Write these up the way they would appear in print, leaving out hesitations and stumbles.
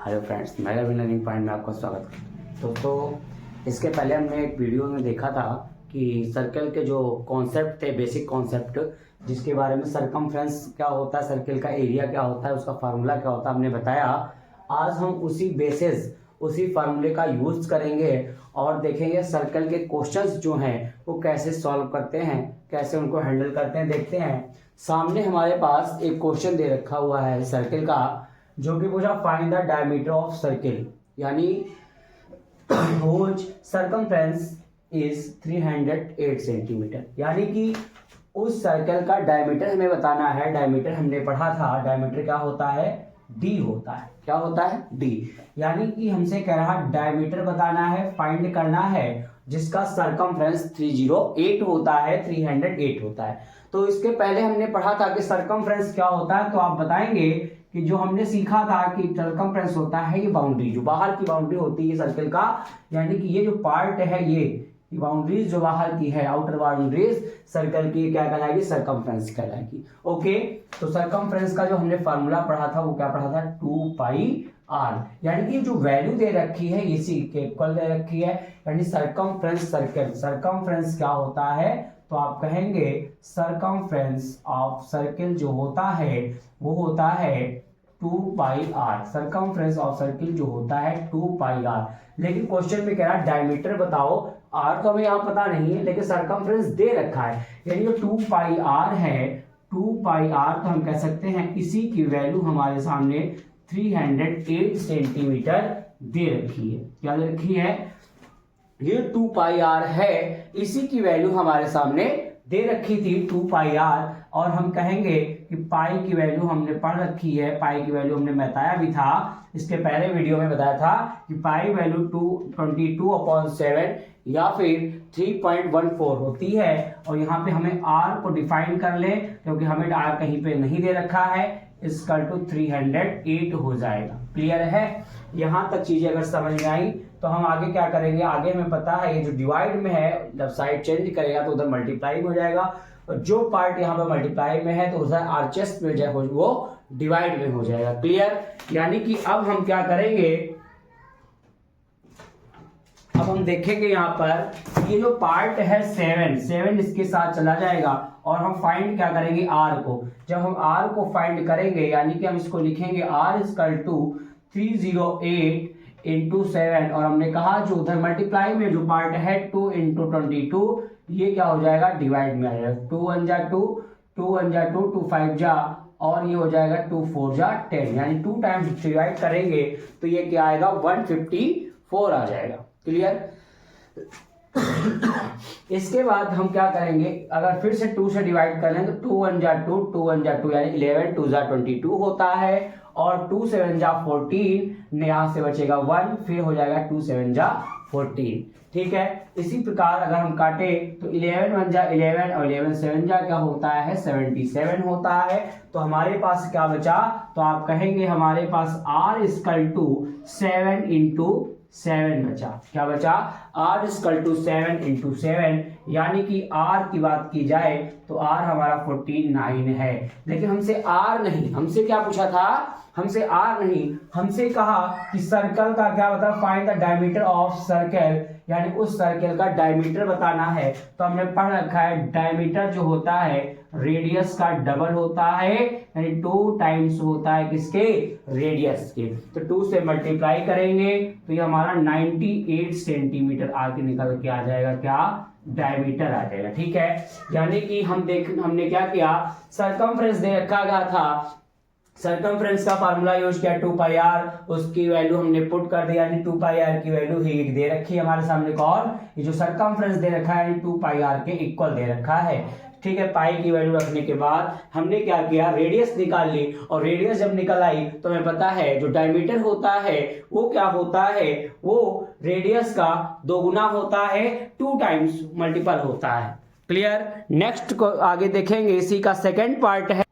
Hello friends, मेरा भी learning point में आपका स्वागत है। दोस्तों, इसके पहले हमने एक वीडियो में देखा था कि सर्कल के जो कॉन्सेप्ट थे, बेसिक कॉन्सेप्ट, जिसके बारे में सरकमफ्रेंस क्या होता है, सर्कल का एरिया क्या होता है, उसका फार्मूला क्या होता है, हमने बताया। आज हम उसी बेसिस, उसी फार्मूले का यूज करेंगे और देखेंगे सर्कल के क्वेश्चंस जो हैं वो कैसे सॉल्व करते हैं, कैसे उनको हैंडल करते हैं। देखते हैं, सामने हमारे पास एक क्वेश्चन दे रखा हुआ है सर्कल का, जो कि पूछा find the diameter of circle, यानी व्हिच सरकमफ्रेंस इज 308 सेंटीमीटर, यानी कि उस सर्कल का डायमीटर हमें बताना है। डायमीटर हमने पढ़ा था, डायमीटर क्या होता है, डी होता है। क्या होता है, डी। यानी कि हमसे कह रहा डायमीटर बताना है, फाइंड करना है, जिसका सरकमफ्रेंस 308 होता है, 308 होता है। तो इसके पहले हमने पढ़ा था कि सरकमफ्रेंस क्या होता है, तो आप बताएंगे कि जो हमने सीखा था कि सरकमफ्रेंस होता है ये बाउंड्री, जो बाहर की बाउंड्री होती है सर्कल का, यानी कि ये जो पार्ट है, ये बाउंड्रीज जो बाहर की है, आउटर बाउंड्रीज सर्कल की, क्या कहलाएगी, सरकमफ्रेंस कहलाएगी। ओके, तो सरकमफ्रेंस का जो हमने फार्मूला पढ़ा था वो क्या पढ़ा था, 2πr, यानी कि जो वैल्यू दे रखी है इसी के इक्वल दे रखी है, यानी सरकमफ्रेंस सर्कल, सरकमफ्रेंस क्या होता है, तो आप कहेंगे सरकमफ्रेंस ऑफ सर्कल जो होता है वो होता है 2πr। सरकमफ्रेंस ऑफ सर्कल जो होता है 2πr। लेकिन क्वेश्चन में कह रहा है डायमीटर बताओ, r तो हमें यहाँ पता नहीं है, लेकिन सरकमफ्रेंस दे रखा है, यानी जो 2πr है, 2πr तो हम कह सकते हैं इसी की वैल्यू हमारे सामने 308 सेंटीमीटर दे रखी है। क्या दे रखी है, ये 2πr है, इसी की वैल्यू हमारे सामने दे रखी थी 2πr। और हम कहेंगे कि पाई की वैल्यू हमने पढ़ रखी है, पाई की वैल्यू हमने बताया भी था, इसके पहले वीडियो में बताया था कि पाई वैल्यू 22/7 या फिर 3.14 होती है। और यहाँ पे हमें r को डिफाइन कर ले, क्योंकि हमें r कहीं पे नहीं दे रखा है, इसकल टू 308 हो जाएगा। क्लियर है, यहां तक चीजें अगर समझ में आई तो हम आगे क्या करेंगे, आगे हमें पता है ये जो डिवाइड में है, जब साइड चेंज करेगा तो उधर मल्टीप्लाई हो जाएगा, और जो पार्ट यहाँ पे मल्टीप्लाई में है तो उधर आरचेस में जाए, वो डिवाइड में हो जाएगा। क्लियर, यानी कि अब हम क्या करेंगे, अब हम देखेंगे यहाँ पर ये जो पार्ट है 7 इसके साथ चला जाएगा, और हम फाइंड क्या करेंगे, r को। जब हम r को फाइंड करेंगे, यानी कि हम इसको लिखेंगे r इक्वल टू 308 इंटू 7, और हमने कहा जो उधर मल्टीप्लाई में जो पार्ट है 2 इंटू 22, ये क्या हो जाएगा, डिवाइड में आ जाएगा। 2 1 जा 2, 2 1 जा 2, 2 5 जा, और ये हो जाएगा 2 4 जा 10, यानी 2 टाइम्स डिवाइड करेंगे तो ये क्या आएगा, 154 आ जाएगा। क्लियर। इसके बाद हम क्या करेंगे, अगर फिर से 2 से डिवाइड कर लें तो 2 1 जा 2, 2 1 जा 2, यानी 11 2 जा 22 होता है, और 2 7 जा 14, यहां से बचेगा 1, फिर हो जाएगा 2 7 जा 14। ठीक है, इसी प्रकार अगर हम काटे तो 11 1 जा 11, और 11 7 जा क्या होता है, 77 होता है। तो हमारे पास क्या बचा, तो आप कहेंगे हमारे पास r इक्वल टू 7 इंटू 7 बचा। क्या बचा, r इक्वल टू 7 इंटू 7, यानी कि r की बात की जाए तो r हमारा 49 है। लेकिन हमसे r नहीं, हमसे क्या पूछा था, हमसे r नहीं, हमसे कहा कि सर्कल का क्या बता, find the diameter of circle, यानी उस सर्कल का डायमीटर बताना है। तो हमने पढ़ रखा है डायमीटर जो होता है रेडियस का डबल होता है, यानी 2 टाइम्स होता है किसके, रेडियस के। तो 2 से मल्टीप्लाई करेंगे तो ये हमारा 98 सेंटीमीटर आगे निकल के आ जाएगा, क्या, डायमीटर आ जाएगा। ठीक है, यानी कि हमने क्या किया, सरकमफ्रेंस दे रखा गया था, सरकमफ्रेंस का फार्मूला यूज किया 2πr, उसकी वैल्यू हमने पुट कर दिया, यानी 2πr की वैल्यू ही दे रखी है हमारे सामने, कौन, ये जो सरकमफ्रेंस दे रखा है 2πr के इक्वल दे रखा है। ठीक है, पाई की वैल्यू रखने के बाद हमने क्या किया, रेडियस निकाल ली, और रेडियस जब निकल आई तो हमें पता है जो डायमीटर होता है वो क्या होता है, वो रेडियस का 2 गुना होता है, 2 टाइम्स मल्टीपल होता है। क्लियर। नेक्स्ट को आगे देखेंगे, इसी का सेकेंड पार्ट है,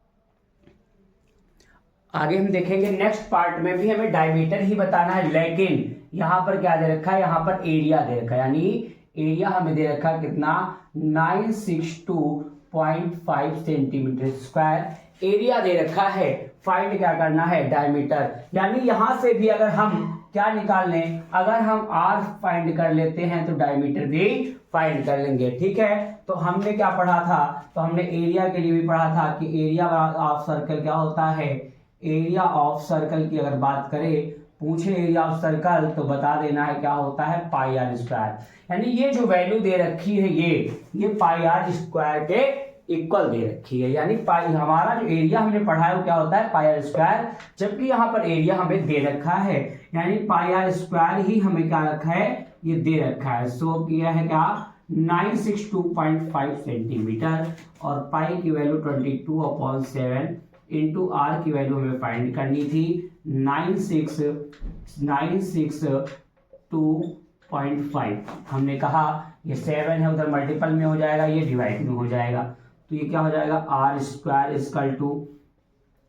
आगे हम देखेंगे नेक्स्ट पार्ट में भी हमें डायमीटर ही बताना है, लेकिन यहां पर क्या दे रखा है, यहां पर एरिया दे रखा है, यानी एरिया हमें दे रखा है कितना, 962.5 सेंटीमीटर स्क्वायर एरिया दे रखा है। फाइंड क्या करना है, डायमीटर। यानी यहां से भी अगर हम क्या निकाल लें, अगर हम आर फाइंड कर लेते हैं तो डायमीटर भी फाइंड कर लेंगे। ठीक है, तो हमने क्या पढ़ा था, तो हमने एरिया के लिए भी पढ़ा था कि एरिया ऑफ सर्कल क्या होता है, एरिया ऑफ सर्कल की अगर बात करें, पूछे एरिया ऑफ सर्कल तो बता देना है क्या होता है, पाई आर स्क्वायर। यानी ये जो वैल्यू दे रखी है ये पाई आर स्क्वायर के इक्वल दे रखी है। यानी पाई, हमारा जो एरिया हमने पढ़ा है वो क्या होता है, पाई आर स्क्वायर, जबकि यहाँ पर एरिया हमें दे रखा है, यानी पाई आर स्क्वायर ही हमें क्या रखा है, ये दे रखा है। सो यह है क्या, 962.5 सेंटीमीटर, और पाई की वैल्यू 22/7 इंटू आर की वैल्यू हमें फाइंड करनी थी 962.5। हमने कहा ये 7 है, उधर मल्टीपल में हो जाएगा, ये डिवाइड में हो जाएगा, तो ये क्या हो जाएगा, r square equal to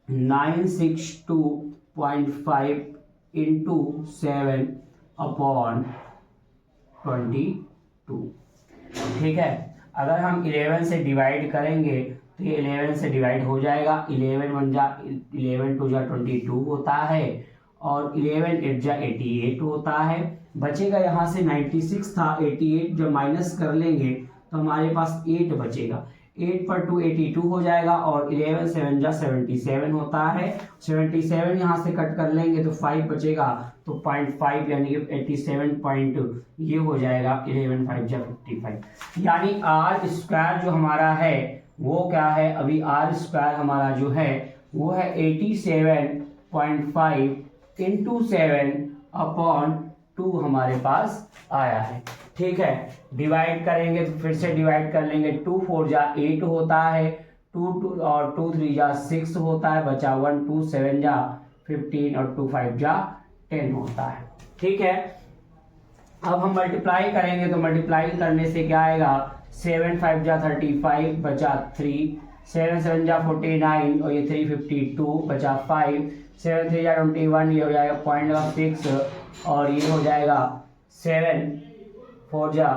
962.5 into 7/22। ठीक है, अगर हम 11 से डिवाइड करेंगे तो ये 11 से डिवाइड हो जाएगा, 11 1 जा 11 2 जा 22 होता है, और 11 8 जा 88 होता है। बचेगा यहाँ से 96 था, 88 जब माइनस कर लेंगे तो हमारे पास 8 बचेगा, 8 पर 2 82 हो जाएगा, और 11 7 जा 77 होता है, 77 यहाँ से कट कर लेंगे तो 5 बचेगा, तो 0.5 यानी कि 87 पॉइंट ये हो जाएगा, 11 5 जा 55। यानी आर स्क्वायर जो हमारा है वो क्या है, अभी आर स्क्वायर हमारा जो है वो है 87.5 इंटू 7/2 हमारे पास आया है। ठीक है, डिवाइड करेंगे तो फिर से डिवाइड कर लेंगे, 2 4 जा 8 होता है, 2 और 2 3 जा 6 होता है, बचा 1 2 7 जा 15 और 2 5 जा 10 होता है। ठीक है, अब हम मल्टीप्लाई करेंगे तो मल्टीप्लाई करने से क्या आएगा, 7 5 जा 35 बचा 3, 7 7 जा 49 और ये 352 बचा 5, 7 3 जा 21, ये हो जाएगा 0.6, और ये हो जाएगा 7 4 जा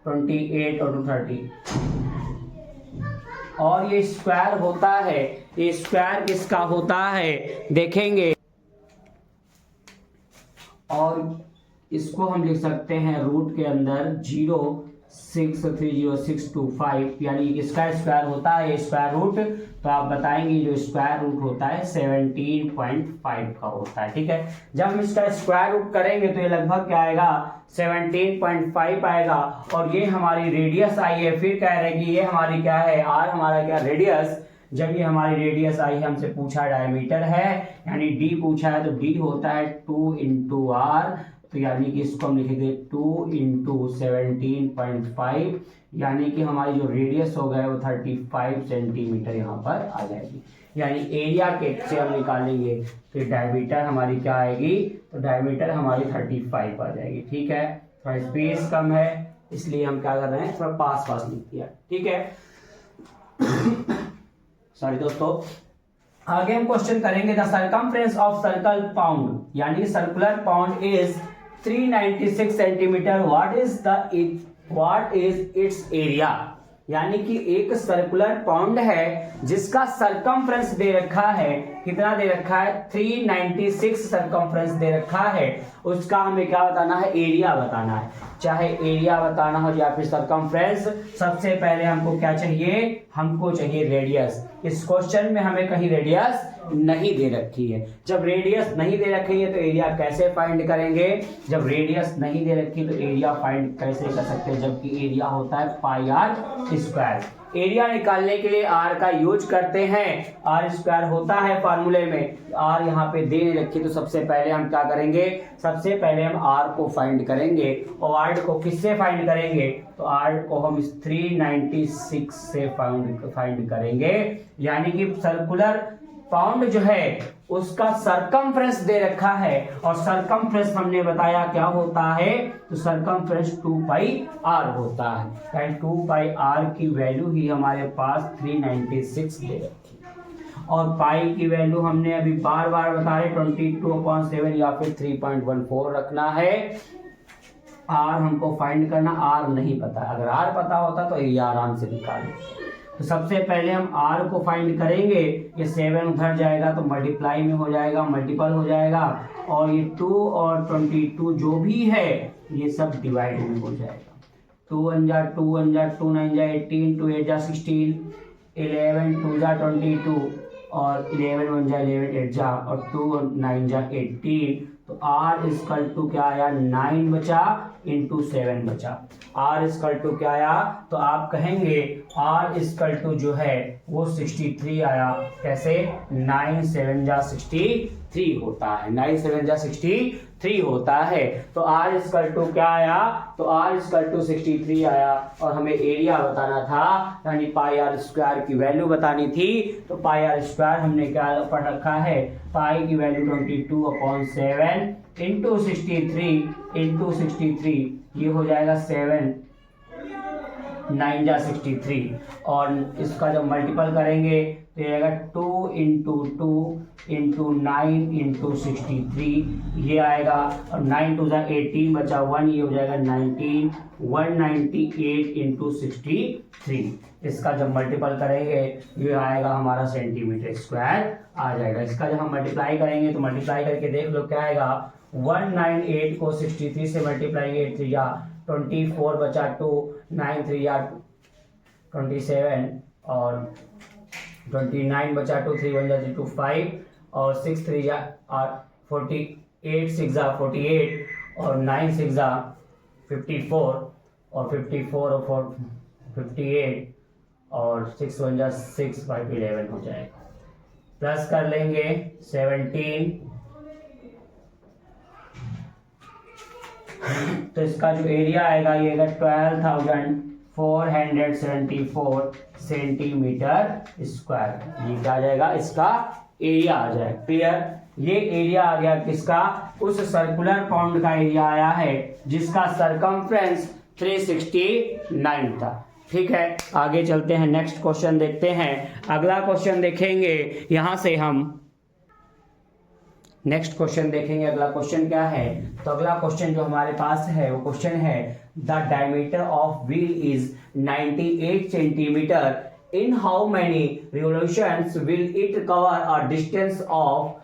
28 और 230। और ये स्क्वायर होता है, ये स्क्वायर किसका होता है देखेंगे, और इसको हम लिख सकते हैं रूट के अंदर 0.63065, यानी इसका स्क्वायर होता है स्क्वायर रूट, तो आप बताएंगे जो स्क्वायर रूट होता है 17.5 का होता है। ठीक है, जब हम इसका स्क्वायर रूट करेंगे तो ये लगभग क्या आएगा, 17.5 आएगा, और ये हमारी रेडियस आई है। फिर कह रहे हैं कि ये हमारी क्या है, आर हमारा क्या रेडियस, जब ये हमारी रेडियस आई है, हमसे पूछा डायमीटर है, यानी डी पूछा है, तो डी होता है 2 इंटू आर, तो यानी कि इसको हम लिखेंगे 2 इंटू 17.5, यानी कि हमारी जो रेडियस हो गया वो 35 सेंटीमीटर यहाँ पर आ जाएगी। यानी एरिया के से हम निकालेंगे फिर डायमीटर हमारी क्या आएगी, तो डायमीटर हमारी 35 आ जाएगी। ठीक है, थोड़ा स्पेस कम है इसलिए हम क्या कर रहे हैं, थोड़ा पास पास लिख दिया। ठीक है सॉरी दोस्तों, आगे हम क्वेश्चन करेंगे, the circumference of circle pound, यानी circular pound is 396 centimetre, what is its area. यानी कि एक सर्कुलर पाउंड है जिसका सरकमफ्रेंस दे रखा है, कितना दे रखा है, 396 सरकमफ्रेंस दे रखा है, उसका हमें क्या बताना है, एरिया बताना है। चाहे एरिया बताना हो या फिर सरकमफ्रेंस, सबसे पहले हमको क्या चाहिए, हमको चाहिए रेडियस। इस क्वेश्चन में हमें कहीं रेडियस नहीं दे रखी है। जब रेडियस नहीं दे रखी है तो एरिया कैसे फाइंड करेंगे, जब रेडियस नहीं दे रखी तो एरिया फाइंड कैसे कर सकते हैं, जबकि एरिया होता है पाई आर स्क्वायर। एरिया निकालने के लिए आर का यूज करते हैं, आर स्क्वायर होता है फार्मूले में, आर यहाँ पे दे रखी, तो सबसे पहले हम क्या करेंगे, सबसे पहले हम आर को फाइंड करेंगे, और आर को किससे फाइंड करेंगे, तो आर को हम 396 से फाइंड करेंगे। यानी कि सर्कुलर पाउंड जो है उसका सरकमफ्रेंस दे रखा है, और सरकमफ्रेंस हमने बताया क्या होता है, तो सरकमफ्रेंस 2 पाई आर होता है, यानी 2 पाई आर की वैल्यू ही हमारे पास 396 दे रखी, और पाई की वैल्यू हमने अभी बार बार बता रहे 22/7 या फिर 3.14 रखना है। आर हमको फाइंड करना, आर नहीं पता, अगर आर पता होता तो ये आराम से निकाल लेते। तो सबसे पहले हम r को फाइंड करेंगे। ये 7 उधर जाएगा तो मल्टीप्लाई में हो जाएगा, मल्टीपल हो जाएगा, और ये 2 और 22 जो भी है ये सब डिवाइड में हो जाएगा। 2 1 जा 2 1 जा 2 9 जा 18, 2 8 जा 16, 11 2 जा 22, और 11 1 जा 11, 8 जा, और 2 और 9 जा 18। तो r इक्वल टू क्या आया, 9 बचा इंटू 7 बचा। r इक्वल टू क्या आया, तो आप कहेंगे r इक्वल टू जो है वो 63 आया। कैसे, 9 7 जा 63 होता है, 9 7 जा 63 होता है। तो r इक्वल टू क्या आया, तो r इक्वल टू 63 आया, और हमें एरिया बताना था, यानी पाई आर स्क्वायर की वैल्यू बतानी थी। तो पाई आर स्क्वायर हमने क्या पढ़ रखा है, पाई की वैल्यू 22/7 इंटू 63 ये हो जाएगा 7 9 जा 63, और इसका जब मल्टीपल करेंगे तो ये आएगा 2 इंटू 2 इंटू 9 इंटू 63 ये आएगा, और 9 2 जा 18 बचा 1, ये हो जाएगा 19 198 इंटू 63। इसका जब मल्टीपल करेंगे ये आएगा हमारा सेंटीमीटर स्क्वायर आ जाएगा। इसका जब हम मल्टीप्लाई करेंगे तो मल्टीप्लाई करके देख लो क्या आएगा, 198 को 63 से मल्टीप्लाई 8 3 या 24 बचा 2 9 3 या 27, और 29 बचा 2 3 1 जा 2 5, और 6 3 या 48 6 जा 48, और 9 6 जा 54, और 54 और 4 58, और 6 1 जा 6 5 11 हो जाएगा। प्लस कर लेंगे 17, तो इसका जो एरिया आएगा ये आएगा 12,474 सेंटीमीटर स्क्वायर। ये क्या आ जाएगा, इसका एरिया आ जाएगा। क्लियर, ये एरिया आ गया किसका, उस सर्कुलर पाउंड का एरिया आया है जिसका सरकमफ्रेंस 369 था। ठीक है, आगे चलते हैं, नेक्स्ट क्वेश्चन देखते हैं। अगला क्वेश्चन देखेंगे, यहां से हम नेक्स्ट क्वेश्चन देखेंगे। अगला क्वेश्चन क्या है, तो अगला क्वेश्चन जो हमारे पास है वो क्वेश्चन है, the diameter of wheel is 98 centimetre, in how many revolutions will it cover a distance of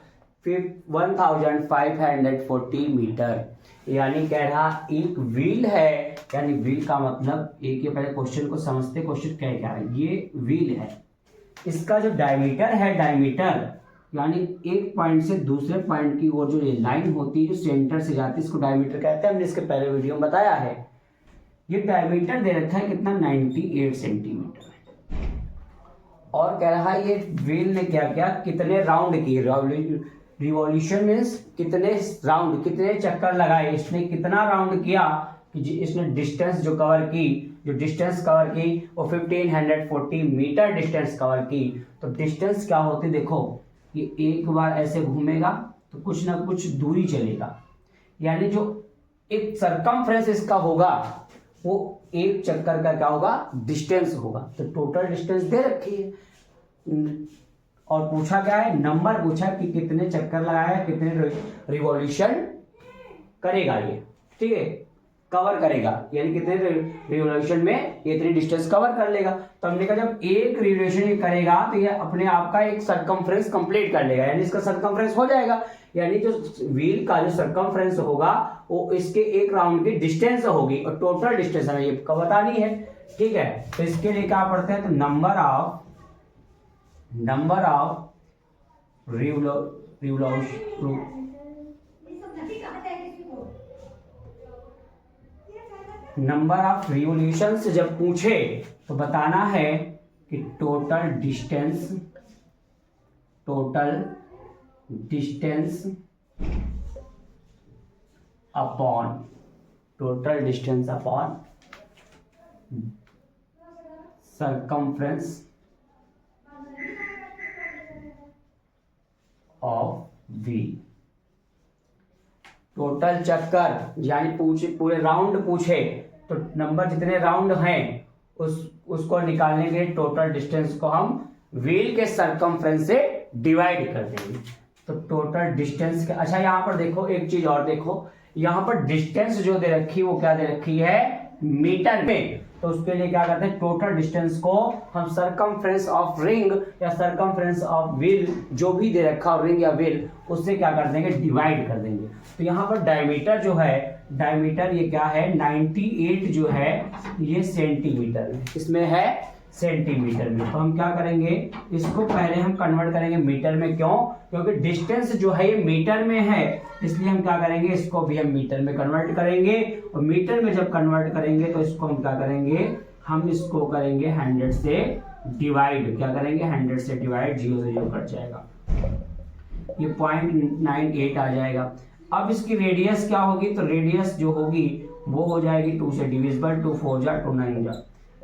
1540 metre. यानी कह रहा एक व्हील है, यानी व्हील का मतलब, एक ये पहले क्वेश्चन को समझते, क्वेश्चन क्या है, ये व्हील है, इसका जो डायमीटर है, डायमीटर यानी एक पॉइंट से दूसरे पॉइंट की ओर जो ये लाइन होती है जो सेंटर से जाती है इसको डायमीटर कहते हैं। हमने इसके पहले वीडियो में बताया है। ये डायमीटर दे रखा है कितना, 98 सेंटीमीटर, और कह रहा है ये व्हील ने क्या किया, कितने राउंड किए, रिवॉल्यूशन मीन्स कितने राउंड, कितने चक्कर लगाए, इसने कितना राउंड किया कि इसने डिस्टेंस जो कवर की, जो डिस्टेंस कवर की वो 1540 मीटर डिस्टेंस कवर की। तो डिस्टेंस क्या होती, देखो ये एक बार ऐसे घूमेगा तो कुछ ना कुछ दूरी चलेगा, यानी जो एक सरकमफ्रेंस इसका होगा वो एक चक्कर का क्या होगा, डिस्टेंस होगा। तो टोटल डिस्टेंस दे रखी है, और पूछा क्या है, नंबर पूछा कि कितने चक्कर लगाया, कितने रिवॉल्यूशन करेगा ये, ठीक है, कवर करेगा, यानी कितने रिवॉल्यूशन में ये इतनी डिस्टेंस कवर कर लेगा। तो हमने कहा जब एक रिवॉल्यूशन ये करेगा तो ये अपने आप का एक सरकमफ्रेंस कंप्लीट कर लेगा, यानी इसका सरकमफ्रेंस हो जाएगा, यानी जो व्हील का जो सरकमफ्रेंस होगा वो इसके एक राउंड की डिस्टेंस होगी, और टोटल डिस्टेंस हमें ये बतानी है। ठीक है, तो इसके लिए क्या पढ़ते हैं, तो number of number of revolutions जब पूछे तो बताना है कि total distance upon circumference of wheel. Total चक्कर यानी पूरे राउंड पूछे तो नंबर जितने राउंड हैं उसको निकालने के लिए टोटल डिस्टेंस को हम व्हील के सरकमफ्रेंस से डिवाइड कर देंगे। तो टोटल डिस्टेंस के, अच्छा यहाँ पर देखो एक चीज और देखो, यहाँ पर डिस्टेंस जो दे रखी वो क्या दे रखी है, मीटर में, तो उसके लिए क्या करते हैं, टोटल डिस्टेंस को हम सरकमफ्रेंस ऑफ रिंग या सरकमफ्रेंस ऑफ व्हील जो भी दे रखा हो रिंग या व्हील, उससे क्या कर देंगे, डिवाइड कर देंगे। तो यहाँ पर डायमीटर जो है, डायमीटर ये क्या है, 98 जो है ये सेंटीमीटर में, इसमें है सेंटीमीटर में। तो हम क्या करेंगे, इसको पहले हम कन्वर्ट करेंगे मीटर में। क्यों? क्योंकि डिस्टेंस जो है ये मीटर में है, इसलिए हम क्या करेंगे, इसको भी हम मीटर में कन्वर्ट करेंगे। और मीटर में जब कन्वर्ट करेंगे तो इसको हम क्या करेंगे, हम इसको करेंगे 100 से डिवाइड। क्या करेंगे, 100 से डिवाइड, 0 से 0 कट जाएगा, ये 0.98 आ जाएगा। अब इसकी रेडियस क्या होगी, तो रेडियस जो होगी वो हो जाएगी 2 से डिविजिबल, 2 4 जा 2 9 जा,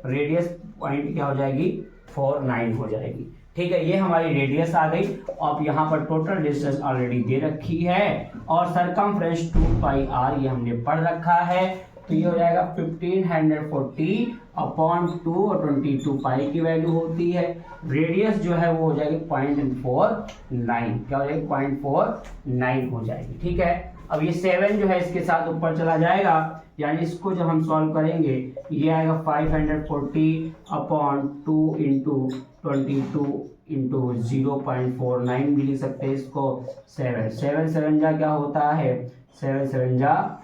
रेडियस पॉइंट क्या हो जाएगी, 49 हो जाएगी। ठीक है, ये हमारी रेडियस आ गई। अब यहाँ पर टोटल डिस्टेंस ऑलरेडी दे रखी है और सरकमफ्रेंस 2πr ये हमने पढ़ रखा है। तो ये हो जाएगा 1540 अपॉन 2 और 22 पाई की वैल्यू होती है। रेडियस जो है वो हो जाएगी 0.49, क्या हो जाएगी, 0.49 हो जाएगी। ठीक है, अब ये 7 जो है इसके साथ ऊपर चला जाएगा, यानी इसको जब हम सॉल्व करेंगे ये आएगा 540 अपॉन 2 इंटू 22 इंटू 0.49 भी लिख सकते हैं इसको। 7 7 जा क्या होता है, 7 7 जा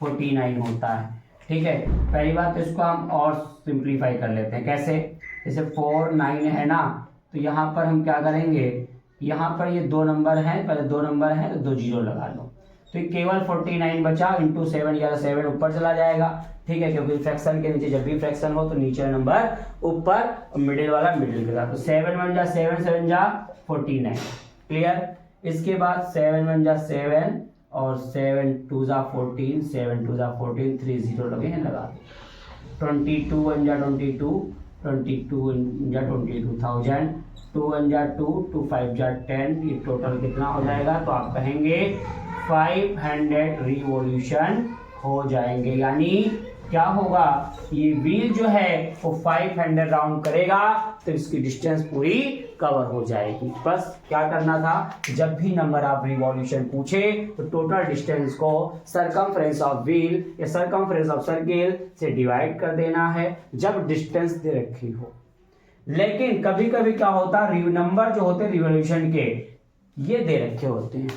49 होता है। ठीक है, पहली बात तो इसको हम और सिंप्लीफाई कर लेते हैं। कैसे, जैसे 4 9 है ना, तो यहाँ पर हम क्या करेंगे, यहाँ पर ये 2 नंबर हैं, पहले 2 नंबर हैं तो 2 जीरो लगा लो, तो ये केवल 49 बचा इंटू 7, या 7 ऊपर चला जाएगा। ठीक है, क्योंकि फ्रैक्शन के नीचे जब भी फ्रैक्शन हो तो नीचे नंबर ऊपर और मिडिल वाला मिडिल के साथ। तो 7 1 जा 7 7 जा 49, क्लियर। इसके बाद 7 1 जा 7 और 7 2 जा 14, 7 2 जा 14, 3 0 लगे हैं, लगा दो। 22 1 जा 22, 22 1 जा 22,000, 2 1 जा 2, 2 5 जा 10, ये टोटल कितना हो जाएगा, तो आप कहेंगे 500 रिवॉल्यूशन हो जाएंगे। यानी क्या होगा, ये व्हील जो है वो 500 राउंड करेगा तो इसकी डिस्टेंस पूरी कवर हो जाएगी। बस क्या करना था, जब भी नंबर ऑफ रिवॉल्यूशन पूछे तो टोटल डिस्टेंस को सरकमफ्रेंस ऑफ व्हील या सरकमफ्रेंस ऑफ सर्किल से डिवाइड कर देना है जब डिस्टेंस दे रखी हो। लेकिन कभी कभी क्या होता है, नंबर जो होते हैं रिवॉल्यूशन के ये दे रखे होते हैं,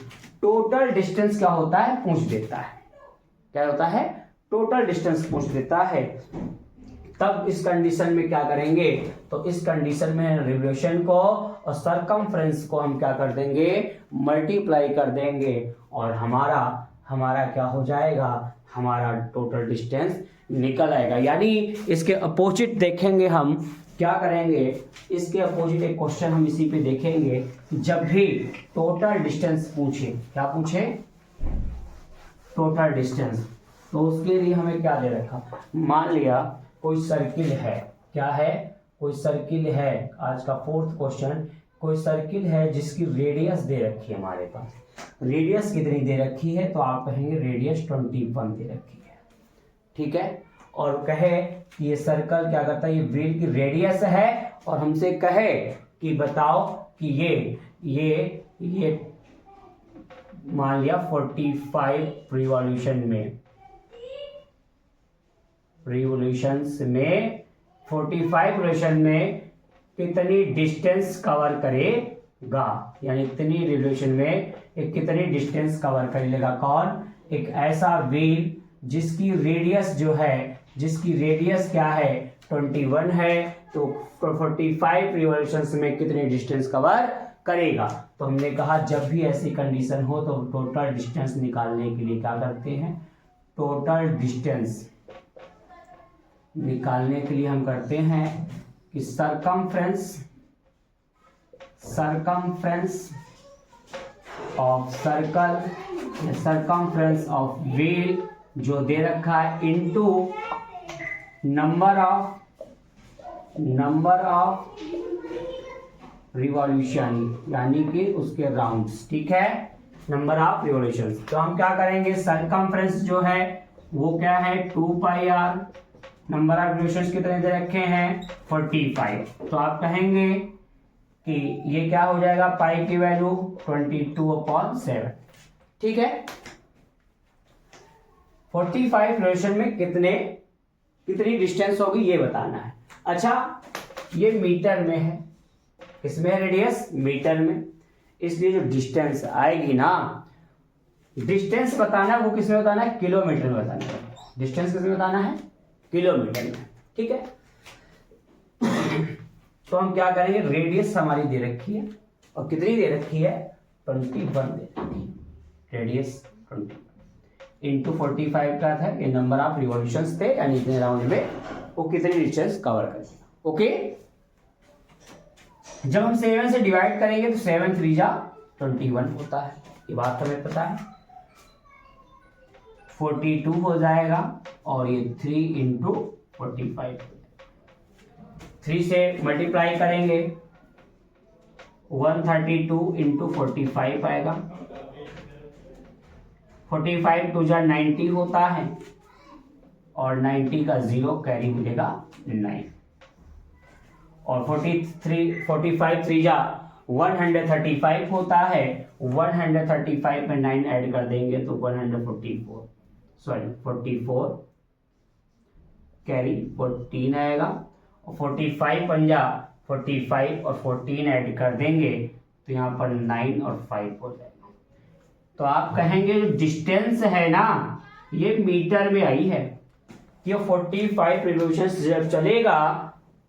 टोटल डिस्टेंस क्या होता है, पूछ देता है। क्या होता है, टोटल डिस्टेंस पूछ देता है। तब इस कंडीशन में क्या करेंगे, तो इस कंडीशन में रिवॉल्यूशन को और सरकमफ्रेंस को हम क्या कर देंगे, मल्टीप्लाई कर देंगे और हमारा क्या हो जाएगा, हमारा टोटल डिस्टेंस निकल आएगा। यानी इसके अपोजिट देखेंगे हम, क्या करेंगे, इसके अपोजिट एक क्वेश्चन हम इसी पे देखेंगे। जब भी टोटल डिस्टेंस पूछे, क्या पूछे, टोटल डिस्टेंस, तो उसके लिए हमें क्या दे रखा, मान लिया कोई सर्किल है, क्या है, कोई सर्किल है, आज का 4th क्वेश्चन, कोई सर्किल है जिसकी रेडियस दे रखी है हमारे पास। रेडियस कितनी दे रखी है, तो आप कहेंगे रेडियस 21 दे रखी है। ठीक है, और कहे कि ये सर्कल क्या करता है, ये व्हील की रेडियस है और हमसे कहे कि बताओ कि ये मान लिया 45 रिवॉल्यूशंस में 45 रिवॉल्यूशन में कितनी डिस्टेंस कवर करेगा, यानी इतनी रिवॉल्यूशन में एक कितनी डिस्टेंस कवर कर लेगा। कौन, एक ऐसा व्हील जिसकी रेडियस जो है, जिसकी रेडियस क्या है 21 है, तो 45 रिवॉल्यूशंस में कितनी डिस्टेंस कवर करेगा। तो हमने कहा जब भी ऐसी कंडीशन हो तो टोटल डिस्टेंस निकालने के लिए क्या करते हैं, टोटल डिस्टेंस निकालने के लिए हम करते हैं कि circumference of circle, circumference of wheel जो दे रखा है इनटू नंबर ऑफ रिवॉल्यूशन, यानी कि उसके राउंड्स। ठीक है, नंबर ऑफ रिवॉल्यूशन। तो हम क्या करेंगे, सरकमफ्रेंस जो है वो क्या है 2πr, नंबर ऑफ रिवॉल्यूशंस कितने दे रखे हैं 45, तो आप कहेंगे कि ये क्या हो जाएगा, पाई की वैल्यू 22/7। ठीक है, 45 रिवॉल्यूशन में कितने कितनी डिस्टेंस होगी ये बताना है। अच्छा, ये मीटर में है, इसमें है रेडियस मीटर में, इसलिए जो डिस्टेंस आएगी ना, डिस्टेंस बताना है वो किसमें बताना है, किलोमीटर में बताना है। डिस्टेंस किसमें बताना है, किलोमीटर में, ठीक है। तो हम क्या करेंगे, रेडियस हमारी दे रखी है और कितनी दे रखी है, 21 दे रखी है, रेडियस 21 इंटू 45 का था, ये नंबर ऑफ रिवॉल्यूशंस थे, यानी इतने राउंड में वो कितनी डिस्टेंस कवर करेगा। ओके, जब हम 7 से डिवाइड करेंगे तो 7 3 जा 21 होता है, ये बात हमें पता है। 42 हो जाएगा और ये 3 इंटू 45, 3 से मल्टीप्लाई करेंगे 132 इंटू 45 आएगा, 45 2 जा 90 होता है और 90 का 0 कैरी मिलेगा 9, और 45 3 जा 135 होता है, 135 में 9 ऐड कर देंगे तो 44 कैरी 14 आएगा, और 45 पंजा 45 और 14 ऐड कर देंगे तो यहाँ पर 9 और 5 हो जाएगा। तो आप कहेंगे जो डिस्टेंस है ना ये मीटर में आई है, ये 45 रिवॉल्यूशन जब चलेगा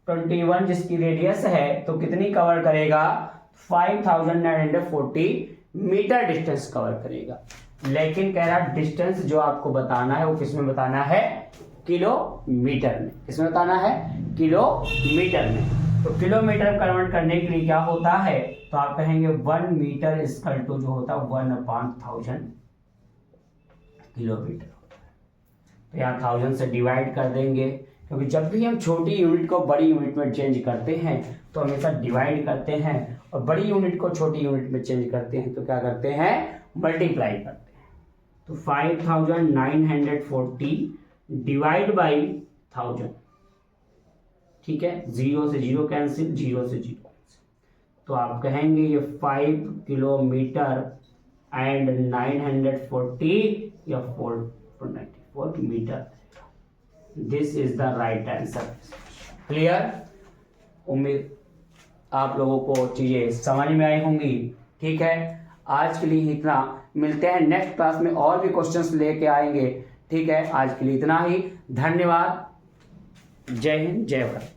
21 जिसकी रेडियस है तो कितनी कवर करेगा, 5940 मीटर डिस्टेंस कवर करेगा। लेकिन कह रहा डिस्टेंस जो आपको बताना है वो किसमें बताना है, किलोमीटर में। किसमें बताना है, किलोमीटर में। तो किलोमीटर कन्वर्ट करने के लिए क्या होता है, तो आप कहेंगे 1 मीटर इक्वल टू जो होता है 1/1000 किलोमीटर होता है। तो यहाँ 1000 से डिवाइड कर देंगे, क्योंकि जब भी हम छोटी यूनिट को बड़ी यूनिट में चेंज करते हैं तो हमेशा डिवाइड करते हैं, और बड़ी यूनिट को छोटी यूनिट में चेंज करते हैं तो क्या करते हैं, मल्टीप्लाई करते हैं। तो 5940 डिवाइड बाई 1000, ठीक है, 0 से 0 कैंसिल, 0 से 0 कैंसिल, तो आप कहेंगे ये 5 किलोमीटर एंड 940 या 494 metre. This is the right answer. Clear, उम्मीद आप लोगों को चीजें समझ में आई होंगी। ठीक है, आज के लिए इतना, मिलते हैं नेक्स्ट क्लास में, और भी क्वेश्चंस लेके आएंगे। ठीक है, आज के लिए इतना ही, धन्यवाद, जय हिंद, जय भारत।